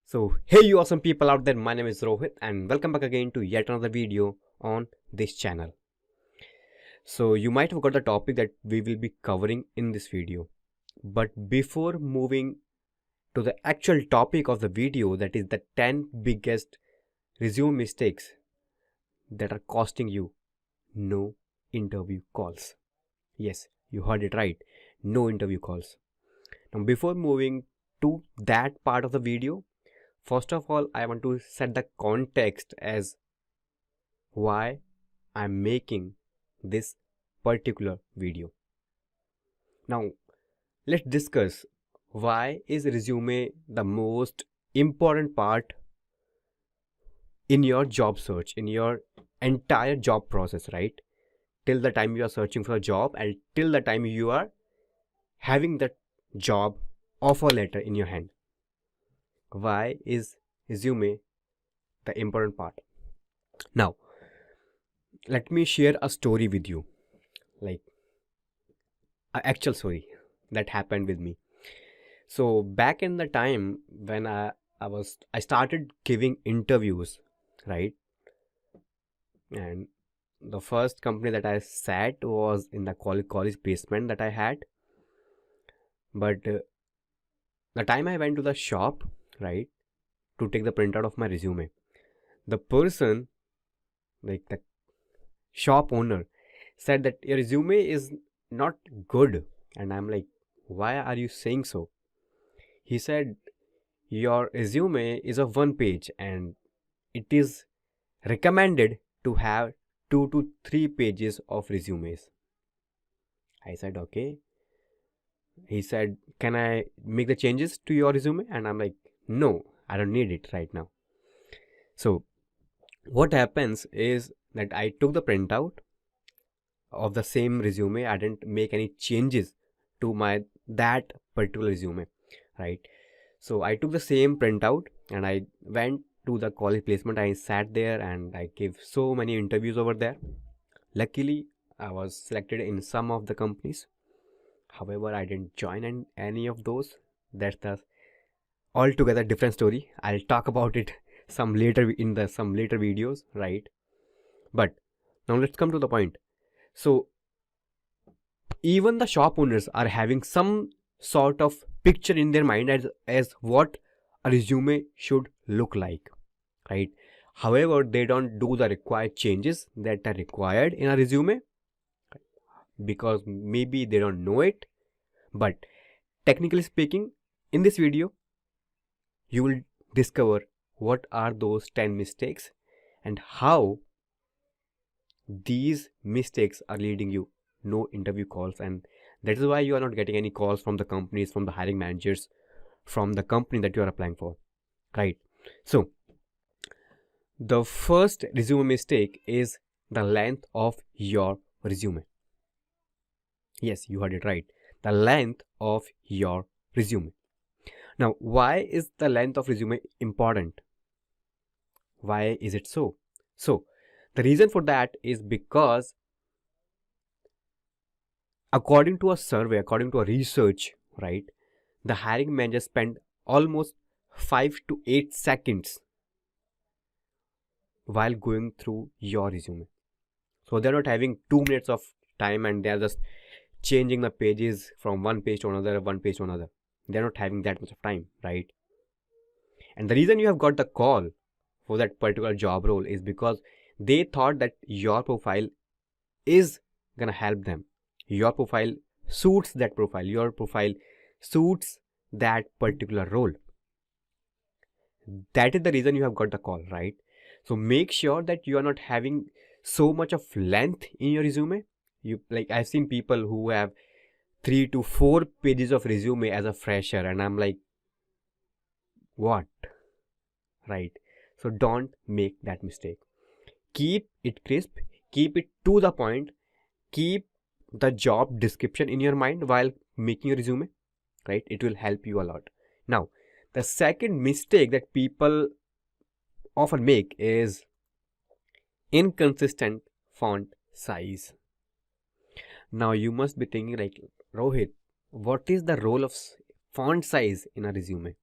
Hey you awesome people out there, my name is Rohit and welcome back again to yet another video on this channel. You might have got the topic that we will be covering in this video. But before moving to the actual topic of the video, that is the 10 biggest resume mistakes that are costing you no interview calls. Yes, you heard it right. No interview calls. Now before moving to that part of the video, first of all, I want to set the context as why I'm making this particular video. Now, let's discuss why is resume the most important part in your job search, in your entire job process, right? Till the time you are searching for a job and till the time you are having that job offer letter in your hand. Why is resume the important part? Now, let me share a story with you, like an actual story that happened with me. So back in the time when I started giving interviews, right? And the first company that I sat was in the college placement that I had. But the time I went to the shop, right, to take the printout of my resume, the person, like the shop owner, said that your resume is not good. And I'm like, why are you saying so? He said, your resume is of one page and it is recommended to have 2 to 3 pages of resumes. I said, okay. He said, can I make the changes to your resume? And I'm like, no, I don't need it right now. So what happens is that I took the printout of the same resume. I didn't make any changes to that particular resume, right? So I took the same printout and I went to the college placement. I sat there and I gave so many interviews over there. Luckily, I was selected in some of the companies. However, I didn't join in any of those. That's the altogether different story. I'll talk about it some later videos, right? But now let's come to the point. So even the shop owners are having some sort of picture in their mind as what a resume should look like, right? However, they don't do the required changes that are required in a resume because maybe they don't know it. But technically speaking, in this video, you will discover what are those 10 mistakes and how these mistakes are leading you no interview calls, and that is why you are not getting any calls from the companies, from the hiring managers, from the company that you are applying for, right? So the first resume mistake is the length of your resume. Yes, you heard it right, the length of your resume. Now, why is the length of resume important? Why is it so? So the reason for that is because according to a survey, according to a research, right, the hiring manager spend almost 5 to 8 seconds while going through your resume. So they're not having 2 minutes of time and they're just changing the pages from one page to another, one page to another. They're not having that much of time, right? And the reason you have got the call for that particular job role is because they thought that your profile is gonna help them. Your profile suits that profile. Your profile suits that particular role. That is the reason you have got the call, right? So make sure that you are not having so much of length in your resume. I've seen people who have 3 to 4 pages of resume as a fresher, and I'm like, what? Right? So don't make that mistake. Keep it crisp, keep it to the point, keep the job description in your mind while making a resume, right? It will help you a lot. Now, the second mistake that people often make is inconsistent font size. Now, you must be thinking like, Rohit, what is the role of font size in a resume?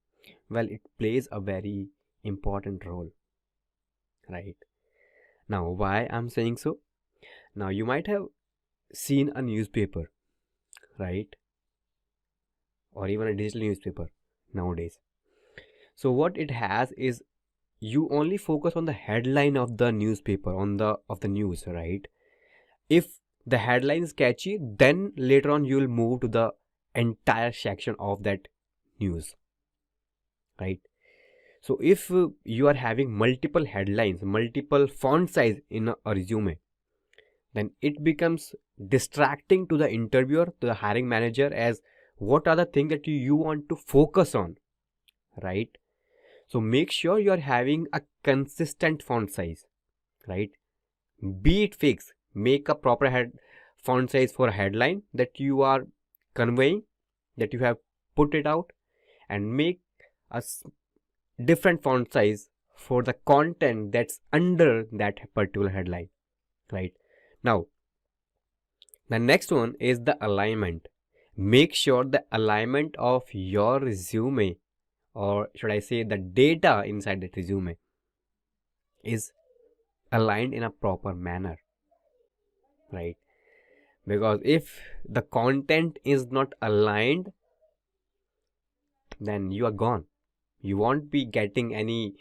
Well, it plays a very important role, right? Now, why I'm saying so? Now, you might have seen a newspaper, right? Or even a digital newspaper nowadays. So what it has is, you only focus on the headline of the newspaper, on the of the news, right? If the headline is catchy, then later on you will move to the entire section of that news, right? So if you are having multiple headlines, multiple font size in a resume, then it becomes distracting to the interviewer, to the hiring manager, as what are the things that you want to focus on, right? So make sure you are having a consistent font size, right? Be it fixed, make a proper font size for a headline that you are conveying, that you have put it out, and make a different font size for the content that's under that particular headline, right? Now, the next one is the alignment. Make sure the alignment of your resume, or should I say the data inside that resume, is aligned in a proper manner, right? Because if the content is not aligned, then you are gone. You won't be getting any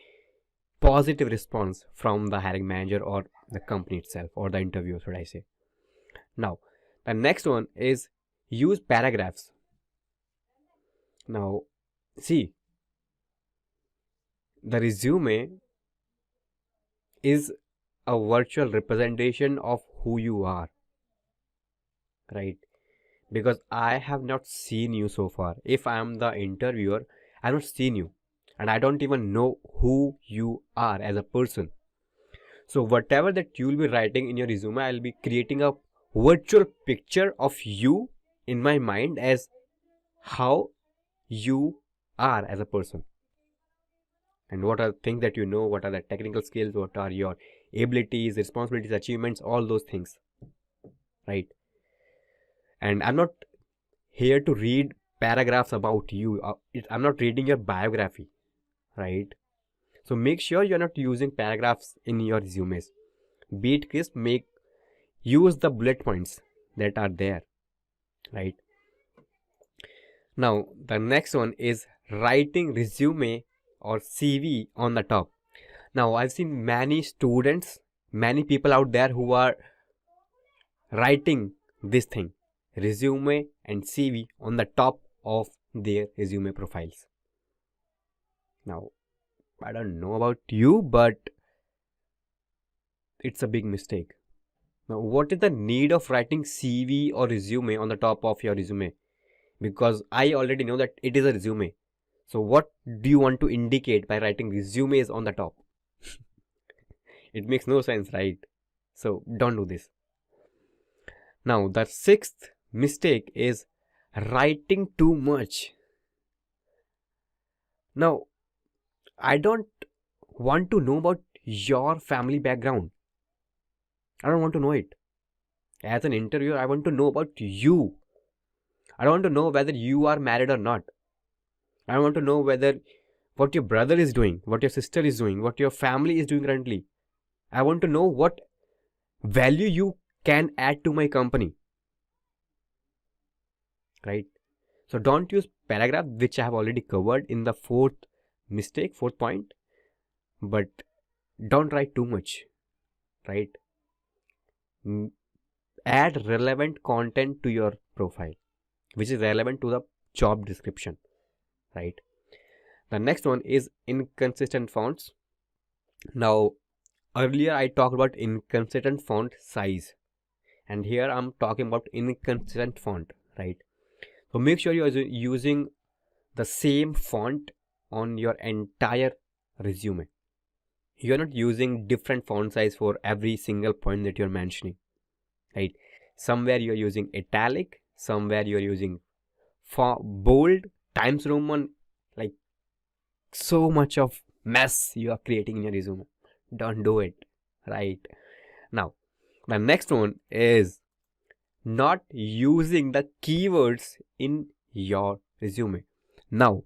positive response from the hiring manager or the company itself, or the interviewer, should I say. Now, the next one is use paragraphs. Now, see, the resume is a virtual representation of who you are, right? Because I have not seen you so far. If I am the interviewer, I have not seen you, and I don't even know who you are as a person. So whatever that you will be writing in your resume, I'll be creating a virtual picture of you in my mind as how you are as a person, and what are the things that you know, what are the technical skills, what are your abilities, responsibilities, achievements, all those things, right? And I'm not here to read paragraphs about you. I'm not reading your biography, right? So make sure you're not using paragraphs in your resumes. Be it crisp, use the bullet points that are there, right? Now, the next one is writing resume or CV on the top. Now, I've seen many students, many people out there who are writing this thing, resume and CV, on the top of their resume profiles. Now, I don't know about you, but it's a big mistake. Now, what is the need of writing CV or resume on the top of your resume? Because I already know that it is a resume. So what do you want to indicate by writing resumes on the top? It makes no sense, right? So don't do this. Now, the sixth mistake is writing too much. Now, I don't want to know about your family background. I don't want to know it. As an interviewer, I want to know about you. I don't want to know whether you are married or not. I want to know whether what your brother is doing, what your sister is doing, what your family is doing currently. I want to know what value you can add to my company, right? So don't use paragraph, which I have already covered in the fourth point, but don't write too much, right? Add relevant content to your profile, which is relevant to the job description, right? The next one is inconsistent fonts. Now, earlier I talked about inconsistent font size, and here I'm talking about inconsistent font, right? So make sure you are using the same font on your entire resume. You're not using different font size for every single point that you're mentioning, right? Somewhere you're using italic, somewhere you're using bold, Times Roman, like so much of mess you are creating in your resume. Don't do it, right? Now, the next one is not using the keywords in your resume. Now,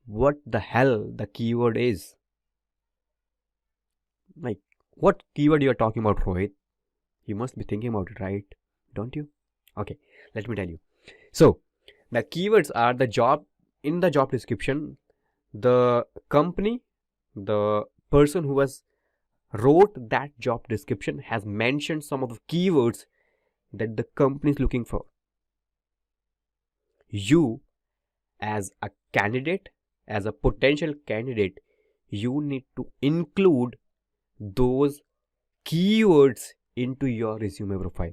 what the hell the keyword is. Like, what keyword you are talking about, Rohit? You must be thinking about it, right? Don't you? Okay, let me tell you. So, the keywords are the job, in the job description, the company, the person who has wrote that job description has mentioned some of the keywords that the company is looking for. You, as a candidate, as a potential candidate, you need to include those keywords into your resume profile.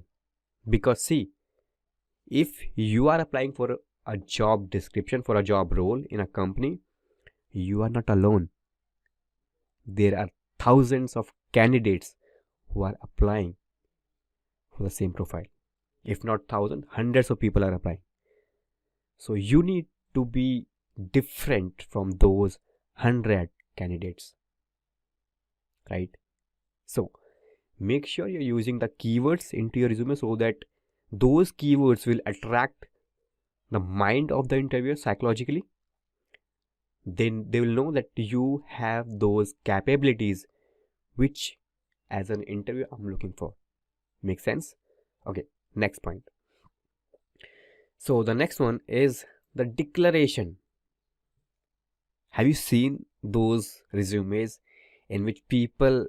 Because see, if you are applying for a job description, for a job role in a company, you are not alone. There are thousands of candidates who are applying for the same profile. If not thousands, hundreds of people are applying. So you need to be different from those 100 candidates, right? So make sure you're using the keywords into your resume so that those keywords will attract the mind of the interviewer psychologically. Then they will know that you have those capabilities which as an interviewer I'm looking for. Make sense? Okay, next point. So the next one is the declaration. Have you seen those resumes in which people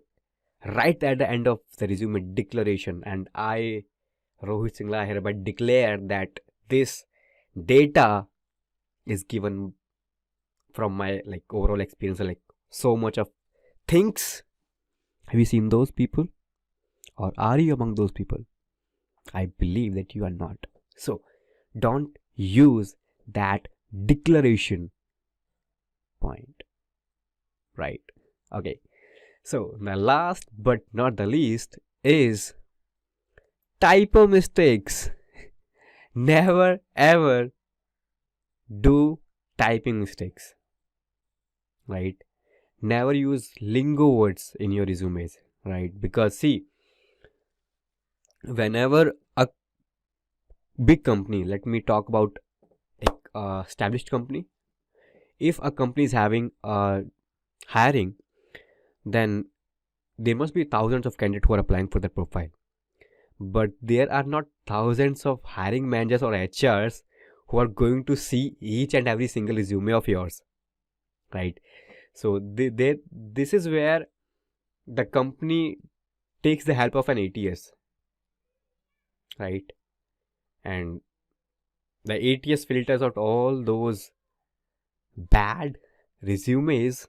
write at the end of the resume declaration, and I, Rohit Singla, hereby declare that this data is given from my overall experience, so much of things. Have you seen those people, or are you among those people? I believe that you are not. So don't use that declaration point, right? Okay, so the last but not the least is typo mistakes. Never ever do typing mistakes, right? Never use lingo words in your resumes, right? Because see, whenever a big company, let me talk about established company, if a company is having hiring, then there must be thousands of candidates who are applying for that profile, but there are not thousands of hiring managers or HRs who are going to see each and every single resume of yours, right? So this is where the company takes the help of an ATS, right? And the ATS filters out all those bad resumes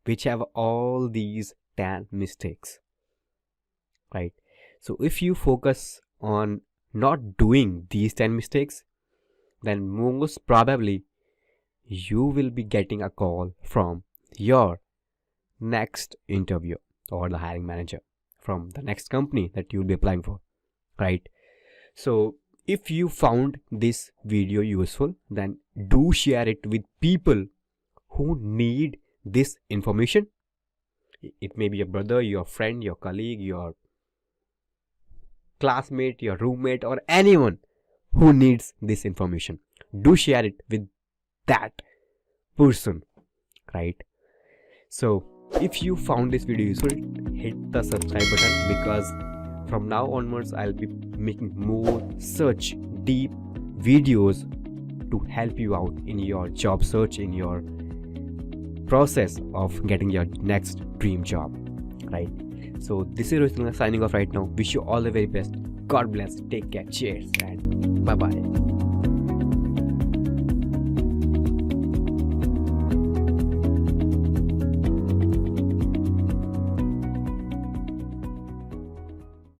which have all these 10 mistakes, right? So if you focus on not doing these 10 mistakes, then most probably you will be getting a call from your next interview or the hiring manager from the next company that you'll be applying for, right? So if you found this video useful, then do share it with people who need this information. It may be your brother, your friend, your colleague, your classmate, your roommate, or anyone who needs this information. Do share it with that person, right? So if you found this video useful, hit the subscribe button, because from now onwards I'll be making more such deep videos to help you out in your job search, in your process of getting your next dream job, right? So this is Rohit signing off right now. Wish you all the very best. God bless. Take care. Cheers and bye bye.